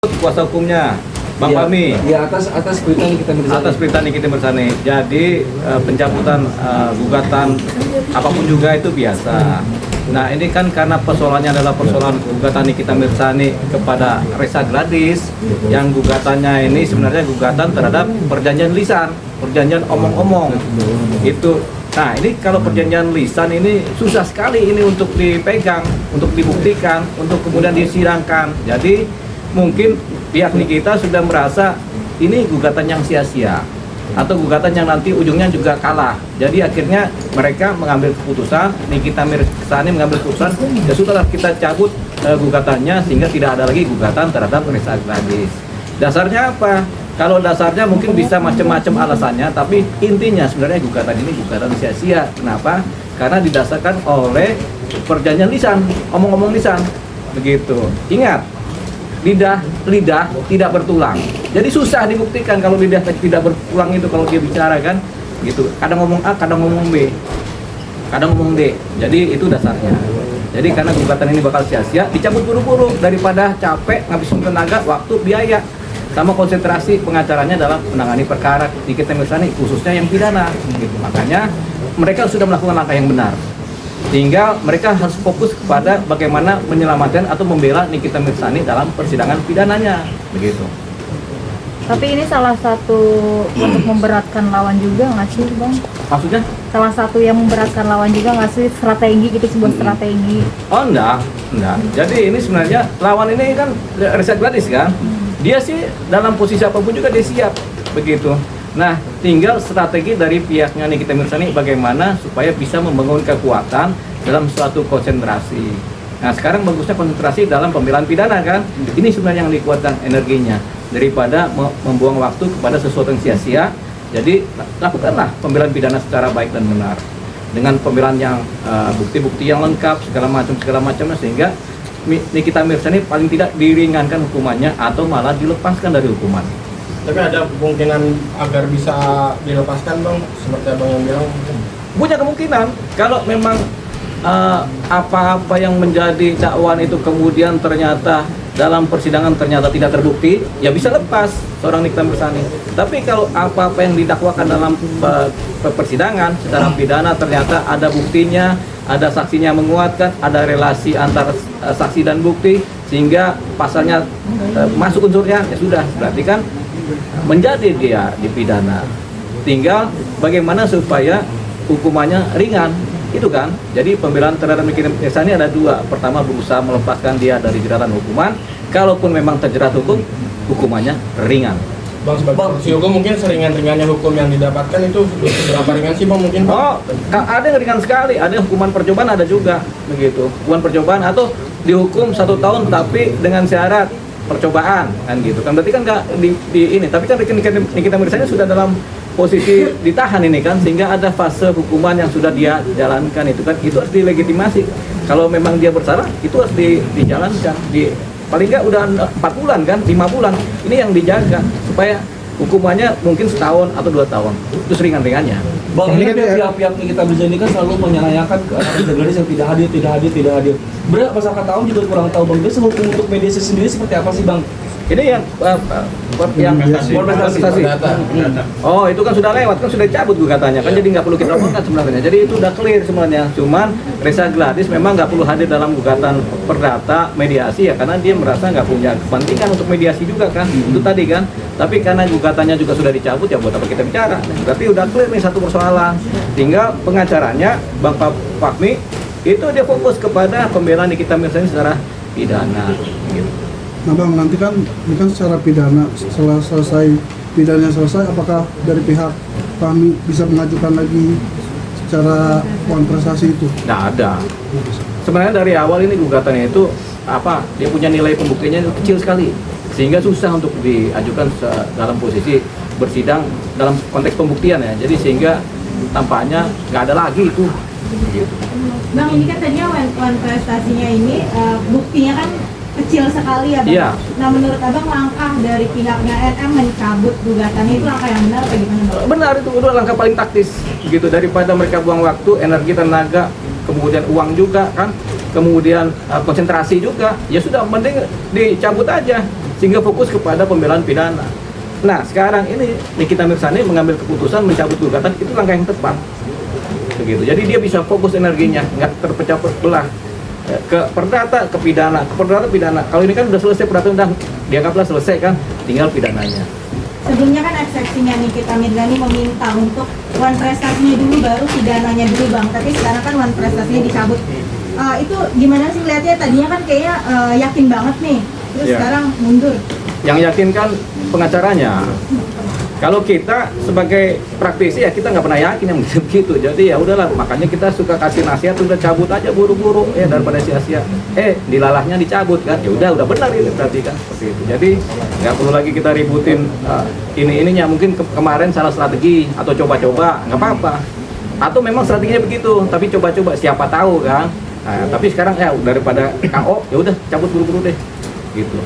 Kuasa hukumnya Bang Fahmi. Ya, atas perintah Nikita Mirzani. Atas perintah Nikita Mirzani. Jadi pencabutan gugatan apapun juga itu biasa. Nah, ini kan karena persoalannya adalah persoalan gugatan Nikita Mirzani kepada Reza Gladys, yang gugatannya ini sebenarnya gugatan terhadap perjanjian lisan, perjanjian omong-omong. Itu. Nah, ini kalau perjanjian lisan ini susah sekali ini untuk dipegang, untuk dibuktikan, untuk kemudian disidangkan. Jadi mungkin pihak Nikita sudah merasa ini gugatan yang sia-sia atau gugatan yang nanti ujungnya juga kalah. Jadi akhirnya mereka mengambil keputusan, Nikita Mirzani mengambil keputusan, ya sudahlah kita cabut gugatannya sehingga tidak ada lagi gugatan terhadap Reza Gladys. Dasarnya apa? Kalau dasarnya mungkin bisa macam-macam alasannya, tapi intinya sebenarnya gugatan ini gugatan sia-sia. Kenapa? Karena didasarkan oleh perjanjian lisan, omong-omong lisan. Begitu. Ingat, lidah tidak bertulang. Jadi susah dibuktikan kalau lidah tidak bertulang itu kalau dia bicara kan gitu. Kadang ngomong A, kadang ngomong B, kadang ngomong D. Jadi itu dasarnya. Jadi karena gugatan ini bakal sia-sia, dicabut buru-buru daripada capek, ngabisin tenaga, waktu, biaya, sama konsentrasi pengacaranya dalam menangani perkara Nikita Mirzani khususnya yang pidana. Gitu. Makanya mereka sudah melakukan langkah yang benar. Sehingga mereka harus fokus kepada bagaimana menyelamatkan atau membela Nikita Mirzani dalam persidangan pidananya, begitu. Tapi ini salah satu untuk memberatkan lawan juga nggak sih, Bang? Maksudnya? Salah satu yang memberatkan lawan juga nggak sih, strategi gitu, sebuah strategi? Oh enggak. Jadi ini sebenarnya lawan ini kan Reza Gladys kan, dia sih dalam posisi apapun juga dia siap, begitu. Nah, tinggal strategi dari pihaknya Nikita Mirzani bagaimana supaya bisa membangun kekuatan dalam suatu konsentrasi. Nah, sekarang bagusnya konsentrasi dalam pembelaan pidana kan. Ini sebenarnya yang dikuatkan energinya daripada membuang waktu kepada sesuatu yang sia-sia. Jadi, lakukanlah pembelaan pidana secara baik dan benar. Dengan pembelaan yang bukti-bukti yang lengkap, segala macamnya sehingga Nikita Mirzani paling tidak diringankan hukumannya atau malah dilepaskan dari hukuman. Tapi ada kemungkinan agar bisa dilepaskan, Bang, seperti Abang yang bilang? Punya kemungkinan kalau memang apa-apa yang menjadi dakwaan itu kemudian ternyata dalam persidangan ternyata tidak terbukti, ya bisa lepas seorang Nikita Mirzani. Tapi kalau apa-apa yang didakwakan dalam persidangan secara pidana ternyata ada buktinya, ada saksinya menguatkan, ada relasi antara saksi dan bukti sehingga pasalnya masuk unsurnya, ya sudah, berarti kan menjadi dia dipidana. Tinggal bagaimana supaya hukumannya ringan, itu kan. Jadi pembelaan terhadap Nikita Mirzani ada dua. Pertama, berusaha melepaskan dia dari jeratan hukuman. Kalaupun memang terjerat hukum, hukumannya ringan. Bang, sebagai si hukum mungkin seringan-ringannya hukum yang didapatkan itu berapa ringan sih, Bang, mungkin? Oh, ada yang ringan sekali. Ada hukuman percobaan, ada juga begitu. Hukuman percobaan atau dihukum 1 tahun tapi dengan syarat percobaan kan gitu kan, berarti kan nggak di ini, tapi kan Nikita Mirzani sudah dalam posisi ditahan ini kan, sehingga ada fase hukuman yang sudah dia jalankan itu kan, itu harus dilegitimasi. Kalau memang dia bersalah itu harus dijalankan, paling nggak udah 4 bulan kan, 5 bulan ini yang dijaga supaya hukumannya mungkin 1 tahun atau 2 tahun itu ringan-ringannya. Bang, ini kan pihak Nikita Mirzani kan selalu menyayangkan ke Reza Gladys yang tidak hadir. Berat masyarakat tahu juga kurang tahu, Bang. Biasanya hukum untuk mediasi sendiri seperti apa sih, Bang? Ini yang kompensasi. Oh, itu kan sudah lewat, kan sudah cabut gugatannya kan, jadi nggak perlu kita omongkan sebenarnya. Jadi itu udah clear sebenarnya. Cuman Reza Gladys memang nggak perlu hadir dalam gugatan perdata mediasi ya, karena dia merasa nggak punya kepentingan untuk mediasi juga kan. Itu tadi kan. Tapi karena gugatannya juga sudah dicabut, ya buat apa kita bicara? Berarti udah clear nih satu persoalan. Tinggal pengacaranya Bang Fahmi itu dia fokus kepada pembelaan Nikita Mirzani secara pidana. Gitu. Nah, Bang, nanti kan ini kan secara pidana, setelah selesai pidananya selesai, apakah dari pihak kami bisa mengajukan lagi secara uang prestasi itu? Nggak ada. Sebenarnya dari awal ini gugatannya itu apa? Dia punya nilai pembuktiannya itu kecil sekali, sehingga susah untuk diajukan dalam posisi bersidang dalam konteks pembuktian ya. Jadi sehingga tampaknya nggak ada lagi itu. Gitu. Bang, ini kan tadinya uang prestasinya ini buktinya kan kecil sekali ya, Bang. Iya. Nah, menurut Abang langkah dari pihaknya NM mencabut gugatannya itu langkah yang benar atau gimana, Bang? Benar, itu langkah paling taktis gitu, daripada mereka buang waktu, energi, tenaga, kemudian uang juga kan, kemudian konsentrasi juga, ya sudah mending dicabut aja sehingga fokus kepada pembelaan pidana. Nah sekarang ini Nikita Mirzani mengambil keputusan mencabut gugatan, itu langkah yang tepat begitu. Jadi dia bisa fokus energinya, nggak terpecah belah ke perdata ke pidana, ke perdata pidana. Kalau ini kan udah selesai perdata, udah dianggaplah selesai kan, tinggal pidananya. Sebelumnya kan eksepsinya Nikita Mirzani meminta untuk wan prestasinya dulu baru pidananya dulu bang, tapi sekarang kan wan prestasinya dicabut. Itu gimana sih lihatnya? Tadinya kan kayaknya yakin banget nih, terus Ya. sekarang mundur. Yang yakin kan pengacaranya. Kalau kita sebagai praktisi ya kita nggak pernah yakin yang begitu. Jadi ya udahlah, makanya kita suka kasih nasihat, udah cabut aja buru-buru ya daripada sia-sia. Dilalahnya dicabut kan, ya udah benar ini berarti kan seperti itu. Jadi nggak perlu lagi kita ributin ininya. Mungkin kemarin salah strategi atau coba-coba nggak apa-apa. Atau memang strateginya begitu, tapi coba-coba siapa tahu kan. Nah, tapi sekarang ya daripada KO ya udah cabut buru-buru deh gitu.